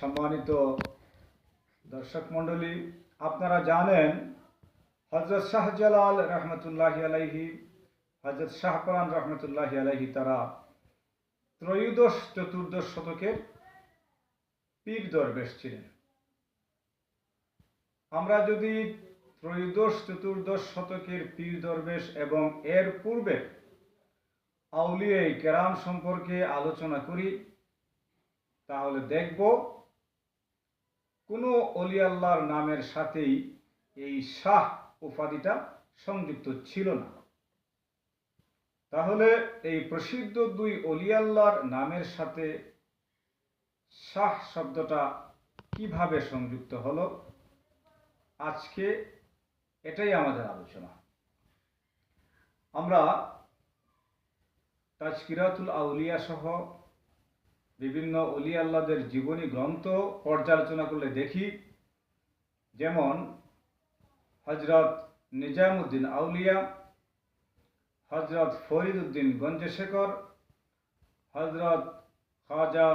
সম্মানিত দর্শক মণ্ডলী, আপনারা জানেন হযরত শাহজালাল রহমতুল্লাহি আলাইহি, হযরত শাহপরান রহমতুল্লাহি আলাইহি তারা ত্রয়োদশ চতুর্দশ শতকের পীর দরবেশ ছিলেন। আমরা যদি ত্রয়োদশ চতুর্দশ শতকের পীর দরবেশ এবং এর পূর্বে আউলিয়া কেরাম সম্পর্কে আলোচনা করি, তাহলে দেখব কোনো অলি আল্লাহর নামের সাথেই এই শাহ উপাধিটা সংযুক্ত ছিল না। তাহলে এই প্রসিদ্ধ দুই অলি আল্লাহর নামের সাথে শাহ শব্দটা কিভাবে সংযুক্ত হলো, আজকে এটাই আমাদের আলোচনা। আমরা তাজকিরাতুল আউলিয়া সহ বিভিন্ন অলি আল্লাহদের জীবনী গ্রন্থ পর্যালোচনা করলে দেখি, যেমন হযরত নিজামুদ্দিন আউলিয়া, হযরত ফরিদ উদ্দিন গঞ্জশেখর, হযরত খাজা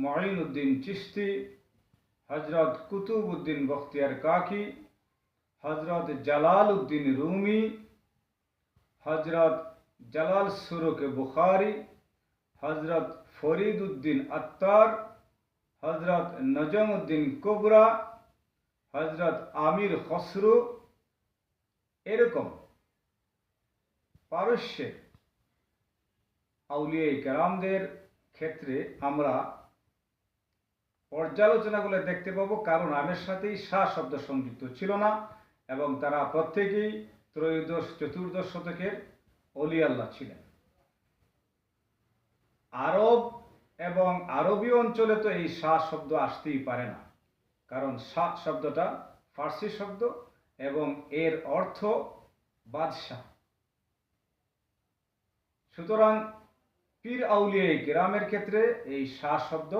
মুঈনুদ্দিন চিশতি, হযরত কুতুব উদ্দিন বখতিয়ার কাকি, হযরত জালাল উদ্দিন রুমি, হযরত জালাল সুরুক বুখারি, হযরত ফরিদ উদ্দিন আত্তার, হযরত নজম উদ্দিন কুবরা, হযরত আমির খসরু, এরকম পারস্যের আউলিয়া কেরামদের ক্ষেত্রে আমরা পর্যালোচনাগুলো দেখতে পাবো, কারণ নামের সাথেই শাহ শব্দ সংযুক্ত ছিল না এবং তারা প্রত্যেকেই ত্রয়োদশ চতুর্দশ শতকের অলি আল্লাহ ছিলেন। আরব এবং আরবী অঞ্চলে তো এই শাহ শব্দ আসতেই পারে না, কারণ শাহ শব্দটা ফার্সি শব্দ এবং এর অর্থ বাদশাহ। সুতরাং পীর আউলিয়া কেরামের ক্ষেত্রে এই শাহ শব্দ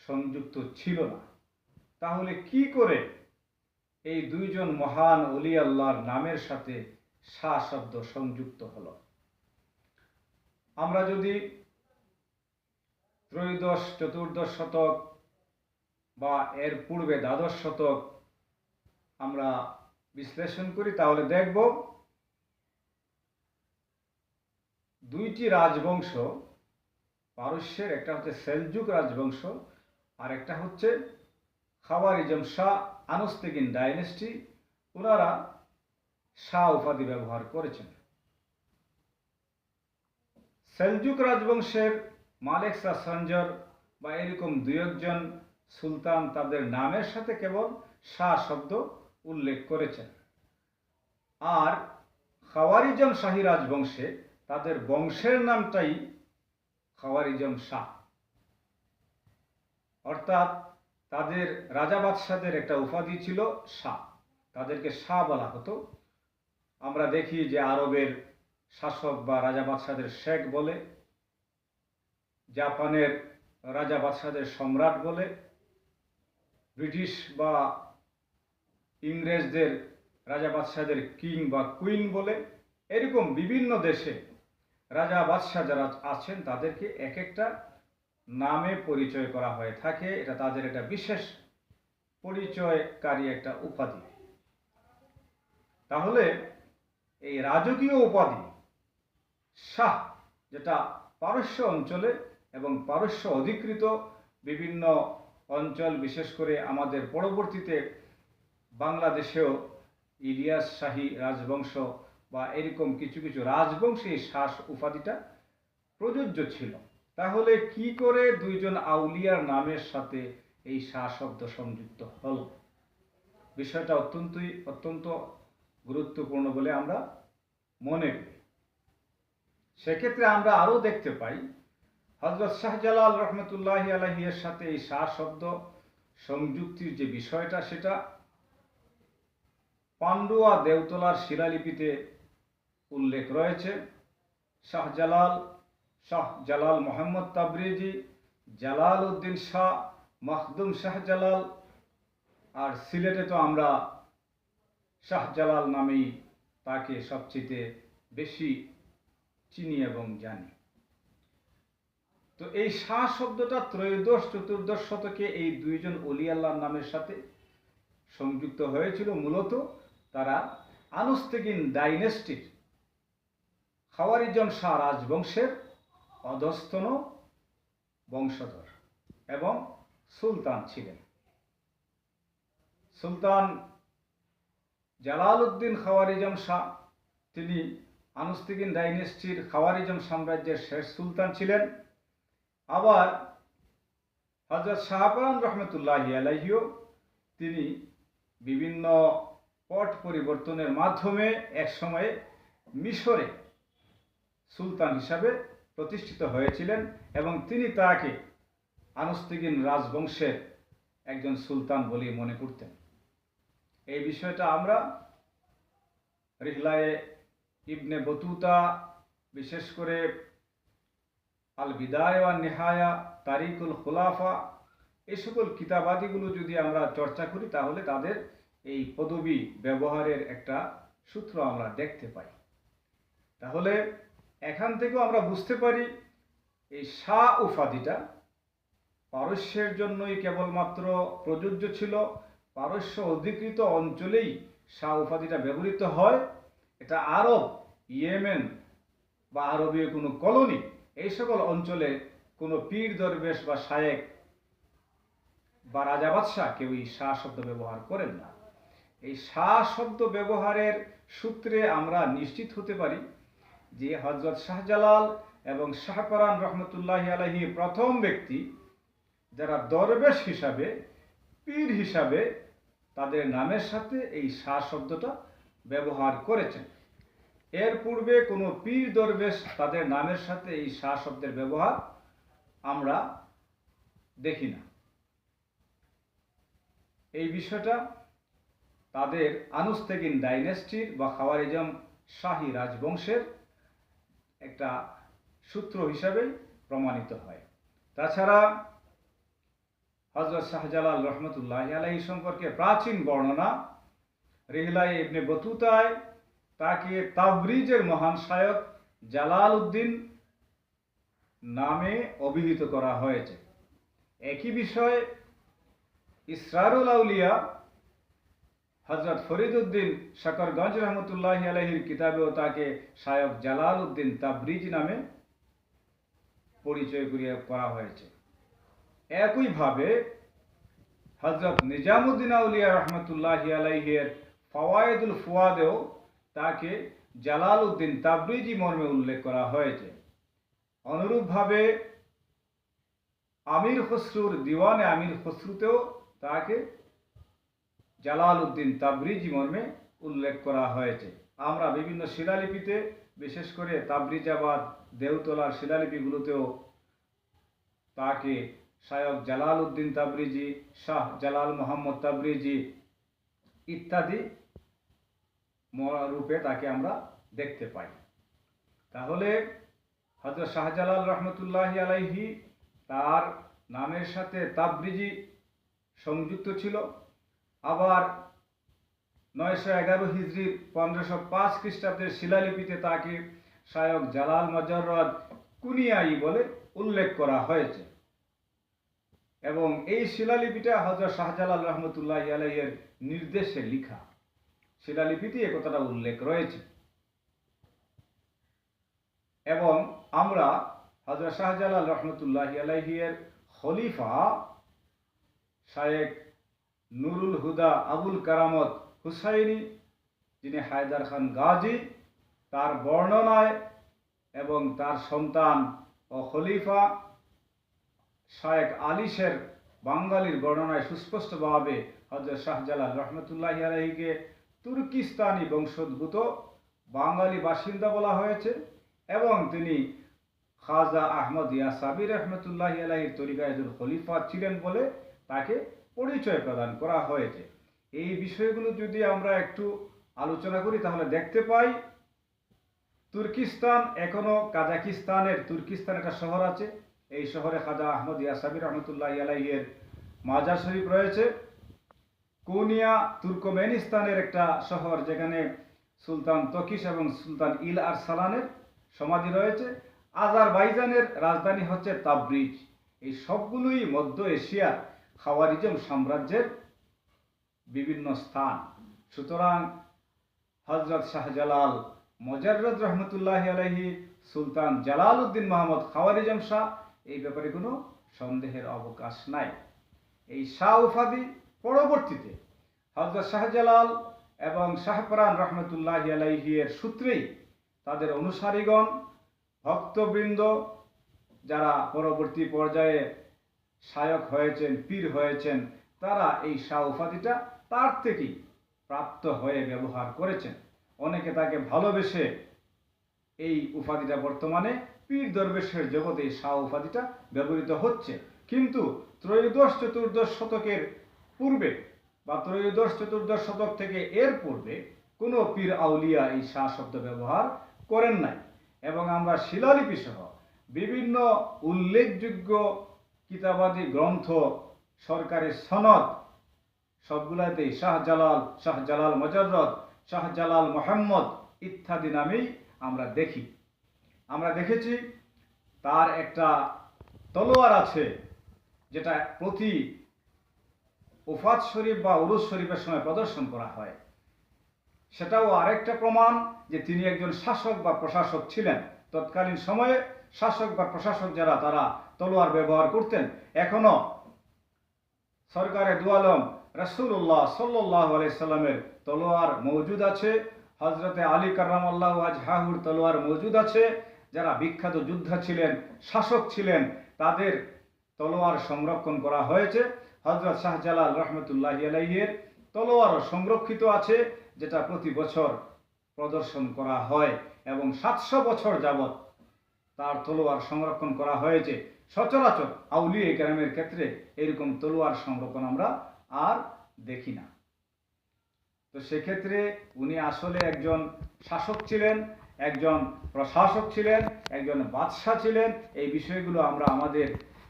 সংযুক্ত ছিল না। তাহলে কি করে এই দুইজন মহান অলি আল্লাহর নামের সাথে শাহ শব্দ সংযুক্ত হলো? আমরা যদি ত্রয়োদশ চতুর্দশ শতক বা এর পূর্বে দ্বাদশ শতক আমরা বিশ্লেষণ করি, তাহলে দেখব দুইটি রাজবংশ পারস্যের, একটা হচ্ছে সেলজুক রাজবংশ আর একটা হচ্ছে খাওয়ারিজম শাহ আনুস্তিগিন ডাইনেস্টি। ওনারা শাহ উপাধি ব্যবহার করেছেন। সেলজুক রাজবংশের মালেক শাহ সঞ্জর বা এরকম দুই একজন সুলতান তাদের নামের সাথে কেবল শাহ শব্দ উল্লেখ করেছেন। আর খাওয়ারিজম শাহী রাজবংশে তাদের বংশের নামটাই খাওয়ারিজম শাহ, অর্থাৎ তাদের রাজা বাদশাদের একটা উপাধি ছিল শাহ, তাদেরকে শাহ বলা হতো। আমরা দেখি যে আরবের শাসক বা রাজা বাদশাদের শেখ বলে, জাপানের রাজা বাদশাদের সম্রাট বলে, ব্রিটিশ বা ইংরেজদের রাজা বাদশাদের কিং বা কুইন বলে। এরকম বিভিন্ন দেশে রাজা বাদশাহ যারা আছেন তাদেরকে এক একটা নামে পরিচয় করা হয়ে থাকে। এটা তাদের একটা বিশেষ পরিচয়কারী একটা উপাধি। তাহলে এই রাজকীয় উপাধি শাহ, যেটা পারস্য অঞ্চলে এবং পারস্য অধিকৃত বিভিন্ন অঞ্চল, বিশেষ করে আমাদের পরবর্তীতে বাংলাদেশেও ইলিয়াস শাহী রাজবংশ বা এরকম কিছু কিছু রাজবংশে এই শাহ উপাধিটা প্রযোজ্য ছিল। তাহলে কি করে দুইজন আউলিয়ার নামের সাথে এই শাহ শব্দ সংযুক্ত হল? বিষয়টা অত্যন্ত গুরুত্বপূর্ণ বলে আমরা মনে করি। সেক্ষেত্রে আমরা আরও দেখতে পাই হযরত শাহজালাল রহমতুল্লাহি আলাইহি এর সাথে এই শাহ শব্দ সংযুক্তির যে বিষয়টা, সেটা পান্ডুয়া দেওতলার শিলালিপিতে উল্লেখ রয়েছে। শাহ জালাল মোহাম্মদ তাবরিজি, জালাল উদ্দিন শাহ, মখদুম শাহজালাল, আর সিলেটে তো আমরা শাহজালাল নামেই তাকে সবচেয়ে বেশি চিনি এবং জানি। তো এই শাহ শব্দটা ত্রয়োদশ চতুর্দশ শতকে এই দুইজন অলি আল্লাহর নামের সাথে সংযুক্ত হয়েছিল। মূলত তারা আনুস্তেগিন ডাইনেস্টির খাওয়ারিজম শাহ রাজবংশের অধস্তন বংশধর এবং সুলতান ছিলেন। সুলতান জালালউদ্দিন খাওয়ারিজম শাহ, তিনি আনুস্তেগিন ডাইনেস্টির খাওয়ারিজম সাম্রাজ্যের শেষ সুলতান ছিলেন। আবার হযরত শাহপরান রহমতুল্লাহি আলাইহিও তিনি বিভিন্ন পট পরিবর্তনের মাধ্যমে একসময়ে মিশরে সুলতান হিসাবে প্রতিষ্ঠিত হয়েছিলেন এবং তিনি তাকে আনুস্তেগিন রাজবংশের একজন সুলতান বলে মনে করতেন। এই বিষয়টা আমরা রিহলায়ে ইবনে বতুতা, বিশেষ করে আল বিদায়া ওয়ান নিহায়া, তারিকুল খুলাফা, এই সকল কিতাবাদিগুলো যদি আমরা চর্চা করি তাহলে তাদের এই পদবী ব্যবহারের একটা সূত্র আমরা দেখতে পাই। তাহলে এখান থেকেও আমরা বুঝতে পারি এই শাহ উপাধিটা পারস্যের জন্যই কেবলমাত্র প্রযোজ্য ছিল। পারস্য অধিকৃত অঞ্চলেই শাহ উপাধিটা ব্যবহৃত হয়। এটা আরব, ইয়েমেন বা আরবীয় কোনো কলোনি, এই সকল অঞ্চলে কোনো পীর দরবেশ বা শায়েক বা রাজা বাদশাহ কেউই শাহ শব্দ ব্যবহার করেন না। এই শাহ শব্দ ব্যবহারের সূত্রে আমরা নিশ্চিত হতে পারি যে হযরত শাহজালাল এবং শাহপরান রহমতুল্লাহি আলাইহি প্রথম ব্যক্তি যারা দরবেশ হিসাবে, পীর হিসাবে তাদের নামের সাথে এই শাহ শব্দটা ব্যবহার করেছেন। এর পূর্বে কোনো পীর দরবেশ তাদের নামের সাথে এই শাহ শব্দের ব্যবহার আমরা দেখি না। এই বিষয়টা তাদের আনুস্তেগিন ডাইনেস্টির বা খাওয়ারিজম শাহী রাজবংশের একটা সূত্র হিসাবেই প্রমাণিত হয়। তাছাড়া হযরত শাহজালাল রহমতুল্লাহি আলাইহি সম্পর্কে প্রাচীন বর্ণনা রিহলায়ে ইবনে বতুতায় তাকে তাবরিজের মহান শায়ক জালালউদ্দিন নামে অভিহিত করা হয়েছে। একই বিষয়ে ইসরারুল আউলিয়া হযরত ফরিদউদ্দিন শাকরগঞ্জ রহমতুল্লাহি আলাইহির কিতাবেও তাকে শায়ক জালালউদ্দিন তাবরিজি নামে পরিচয় করা হয়েছে। একইভাবে হযরত নিজামুদ্দিন আউলিয়া রহমতুল্লাহি আলাইহির ফাওয়ায়েদুল ফুয়াদেও তাকে জালালউদ্দিন তাবরিজি মর্মে উল্লেখ করা হয়েছে। অনুরূপভাবে আমির খসরুর দিওয়ানে আমির খসরুতেও তাকে জালালউদ্দিন তাবরিজি মর্মে উল্লেখ করা হয়েছে। আমরা বিভিন্ন শিলালিপিতে, বিশেষ করে তাবরিজাবাদ, দেওতলার শিলালিপিগুলোতেও তাকে শায়ক Jalaluddin Tabrizi, Shah Jalal Mohammad Tabrizi ইত্যাদি রূপে তাকে আমরা দেখতে পাই। তাহলে হযরত শাহজালাল রহমতুল্লাহি আলাইহি তার নামের সাথে তাবরিজি সংযুক্ত ছিল। আবার 911 হিজরির 1505 খ্রিস্টাব্দের শিলালিপিতে তাকে শায়ক জালাল মজররদ কুনিয়াই বলে উল্লেখ করা হয়েছে এবং এই শিলালিপিটা হযরত শাহজালাল রহমতুল্লাহি আলাইহির নির্দেশে লেখা। শিলালিপিতে এই কথাটা উল্লেখ রয়েছে এবং আমরা হযরত শাহজালাল রহমতুল্লাহি আলাইহির খলিফা শায়েখ নুরুল হুদা আবুল কারামত হুসাইনি, যিনি হায়দার খান গাজী, তার বর্ণনায় এবং তার সন্তান ও খলিফা শায়েখ আলিশের বাঙালির বর্ণনায় সুস্পষ্টভাবে হযরত শাহজালাল রহমতুল্লাহি আলাইহিকে তুর্কিস্তানি বংশোদ্ভূত বাঙালি বাসিন্দা বলা হয়েছে এবং তিনি খাজা আহমদ ইয়াসাবি রহমতুল্লাহি আলাইহির তরিকাতুল খলিফা ছিলেন বলে তাকে পরিচয় প্রদান করা হয়েছে। এই বিষয়গুলো যদি আমরা একটু আলোচনা করি তাহলে দেখতে পাই তুর্কিস্তান এখনো কাজাকিস্তানের তুর্কিস্তান একটা শহর আছে। এই শহরে খাজা আহমদ ইয়াসাবি রহমতুল্লাহি আলাইহির মাজার শরীফ রয়েছে। কোনিয়া তুর্কমেনিস্তানের একটা শহর, যেখানে সুলতান তকিশ এবং সুলতান ইল আরসালানের সমাধি রয়েছে। আজারবাইজানের রাজধানী হচ্ছে তাবরিজ। এই সবগুলোই মধ্য এশিয়ার খাওয়ারিজম সাম্রাজ্যের বিভিন্ন স্থান। সুতরাং হজরত শাহজালাল মুজাররদ রহমতুল্লাহ আলাইহি, সুলতান জালাল উদ্দিন মোহাম্মদ খাওয়ারিজম শাহ, এই ব্যাপারে কোনো সন্দেহের অবকাশ নাই। এই শাহ উপাধি পরবর্তীতে হজরত শাহজালাল এবং শাহপরান রহমতুল্লাহ আলাইহি এর সূত্রেই তাদের অনুসারীগণ, ভক্তবৃন্দ, যারা পরবর্তী পর্যায়ে শায়ক হয়েছেন, পীর হয়েছেন, তারা এই শাহ উপাধিটা তার থেকেই প্রাপ্ত হয়ে ব্যবহার করেছেন। অনেকে তাকে ভালোবেসে এই উপাধিটা বর্তমানে পীর দরবেশের জগতে এই শাহ উপাধিটা ব্যবহৃত হচ্ছে। কিন্তু ত্রয়োদশ-চতুর্দশ শতকের পূর্বে বা ত্রয়োদশ-চতুর্দশ শতক থেকে এর পূর্বে কোনো পীর আউলিয়া এই শাহ শব্দ ব্যবহার করেন নাই। এবং আমরা শিলালিপি সহ বিভিন্ন উল্লেখযোগ্য কিতাবাদি গ্রন্থ, সরকারি সনদ, সবগুলাতেই শাহজালাল, শাহজালাল মুজাররদ, শাহজালাল মোহাম্মদ ইত্যাদি নামেই আমরা দেখি। আমরা দেখেছি তার একটা তলোয়ার আছে, যেটা প্রতি ওফাত শরীফ বা উরুস শরীফের সময় প্রদর্শন করা হয়। সেটাও আরেকটা প্রমাণ যে তিনি একজন শাসক বা প্রশাসক ছিলেন। তৎকালীন সময়ে শাসক বা প্রশাসক যারা, তারা তলোয়ার ব্যবহার করতেন। এখনো সরকারে দু আলম রাসূলুল্লাহ সাল্লাল্লাহু আলাইহি সাল্লামের তলোয়ার মজুদ আছে। হযরতে আলী কাররামাল্লাহু ওয়াজহাহুর তলোয়ার মজুদ আছে। যারা বিখ্যাত যোদ্ধা ছিলেন, শাসক ছিলেন, তাদের তলোয়ার সংরক্ষণ করা হয়েছে। হযরত শাহজালাল রহমতুল্লাহি আলাইহির তলোয়ারও সংরক্ষিত আছে, যেটা প্রতি বছর প্রদর্শন করা হয় এবং 700 বছর যাবৎ তার তলোয়ার সংরক্ষণ করা হয়েছে। সচরাচর আউলিয়া কেরামের ক্ষেত্রে এরকম তলোয়ার সংরক্ষণ আমরা আর দেখি না। তো সেক্ষেত্রে উনি আসলে একজন শাসক ছিলেন, একজন প্রশাসক ছিলেন, একজন বাদশাহ ছিলেন। এই বিষয়গুলো আমরা আমাদের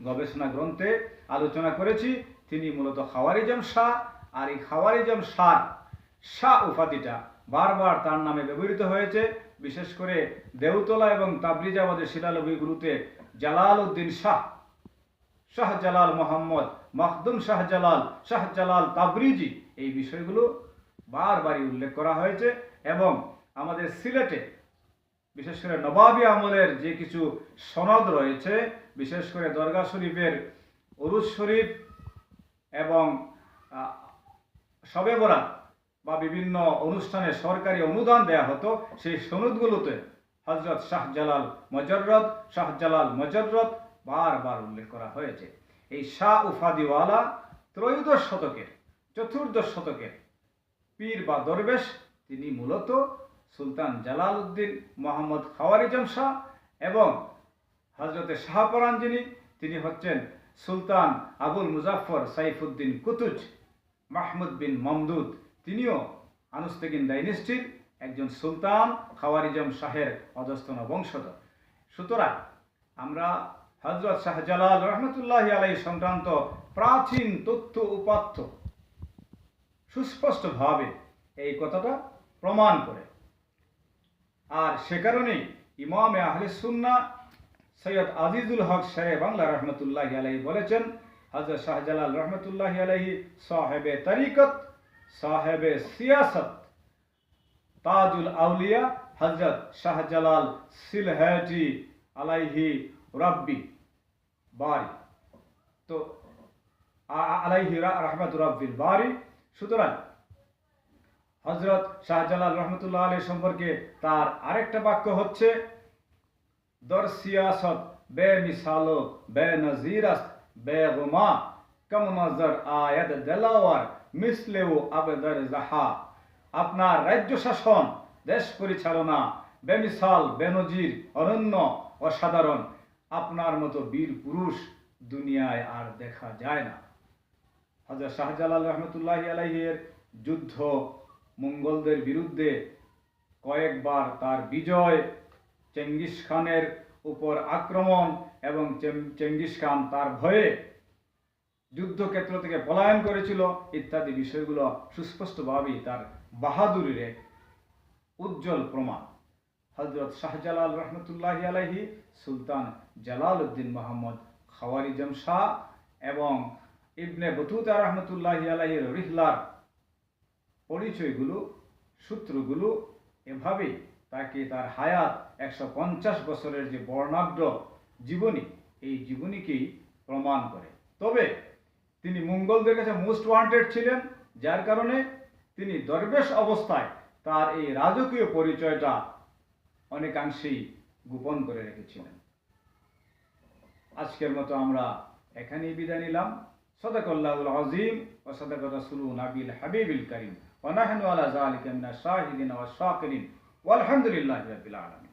গবেষণা গ্রন্থে আলোচনা করেছি। তিনি মূলত খাওয়ারিজম শাহ, আর এই খাওয়ারিজম শাহ উপাধিটা বারবার তার নামে ব্যবহৃত হয়েছে। বিশেষ করে দেওতলা এবং তাবরিজাবাদের শিলালিপিগুলোতে জালাল উদ্দিন শাহ, শাহজালাল মোহাম্মদ, মখদুম শাহজালাল, শাহজালাল তাবরিজি, এই বিষয়গুলো বারবারই উল্লেখ করা হয়েছে। এবং আমাদের সিলেটে বিশেষ করে নবাবী আমলের যে কিছু সনদ রয়েছে, বিশেষ করে দরগা শরীফের উরুস শরীফ এবং শবে বরাত বা বিভিন্ন অনুষ্ঠানে সরকারি অনুদান দেয়া হতো, সেই সনদগুলোতে হযরত শাহজালাল মুজাররদ বারবার উল্লেখ করা হয়েছে। এই শাহ উপাধিওয়ালা ত্রয়োদশ শতকের, চতুর্দশ শতকের পীর বা দরবেশ, তিনি মূলত সুলতান জালাল উদ্দিন মোহাম্মদ খাওয়ারিজম শাহ, এবং হযরতে শাহপরান তিনি হচ্ছেন সুলতান আবুল মুজাফফর সাইফুদ্দিন কুতুজ মাহমুদ বিন মমদুদ। তিনিও আনুস্তেগিন ডাইনেস্টির একজন সুলতান, খাওয়ারিজম শাহের অধস্তন বংশধর। সুতরাং আমরা হযরত শাহজালাল রহমতুল্লাহি আলাইহি সংক্রান্ত প্রাচীন তথ্য উপাত্ত সুস্পষ্টভাবে এই কথাটা প্রমাণ করে। আর সে কারণেই ইমামে আহলে সুন্নাহ সৈয়দ আজিজুল হক শেরে বাংলা রহমতুল্লাহি আলাইহি বলেছেন, হযরত শাহজালাল রহমতুল্লাহি আলাইহি সাহেবে তরিকত, সাহেবে সিয়াসত, তাজুল আউলিয়া হযরত শাহজালাল সিলহাটি আলাইহি রাব্বি বারি, তো আলাইহি রাহমাতুর রাব্বিল বারি। সুতরাং হযরত শাহজালাল রহমতুল্লাহ আলাইহি সম্পর্কে তার আরেকটা বাক্য হচ্ছে, দর সিয়াসত বে মিসালো বে নজিরাস বে গুমা কম নজর আয়াত দেলাওয়ার মিসলেও আবদার জাহা। আপনার রাজ্য শাসন, দেশ পরিচালনা বেমিসাল, বেনজির, অনন্য, অসাধারণ। আপনার মতো বীর পুরুষ দুনিয়ায় আর দেখা যায় না। হযরত শাহজালাল রহমতুল্লাহি আলাইহির যুদ্ধ, মঙ্গলদের বিরুদ্ধে কয়েকবার তার বিজয়, চেঙ্গিস খানের উপর আক্রমণ এবং চেঙ্গিস খান তার ভয়ে যুদ্ধক্ষেত্র থেকে পলায়ন করেছিল, ইত্যাদি বিষয়গুলো সুস্পষ্টভাবেই তার বাহাদুরির এক উজ্জ্বল প্রমাণ। হযরত শাহজালাল রহমতুল্লাহি আলাইহি, সুলতান জালালউদ্দিন মোহাম্মদ খাওয়ারিজম শাহ এবং ইবনে বতুতা রহমতুল্লাহি আলাইহির রিহলার পরিচয়গুলো, সূত্রগুলো এভাবেই তাকে তার হায়াত 150 বছরের যে বর্ণাঢ্য জীবনী, এই জীবনীকেই প্রমাণ করে। তবে তিনি মঙ্গলদের কাছে মোস্ট ওয়ান্টেড ছিলেন, যার কারণে তিনি দরবেশ অবস্থায় তার এই রাজকীয় পরিচয়টা অনেকাংশেই গোপন করে রেখেছিলেন। আজকের মতো আমরা এখানেই বিদায় নিলাম। সাদাকাল্লাহুল আযীম ওয়া সাদাকা রাসূলুন নাবিল হাবিবিল কারীম ওয়া নাহনু আলা যালিকা মিনাশ শাহিদিন ওয়াশ শাকিরিন ওয়ালহামদুলিল্লাহি রাব্বিল আলামিন।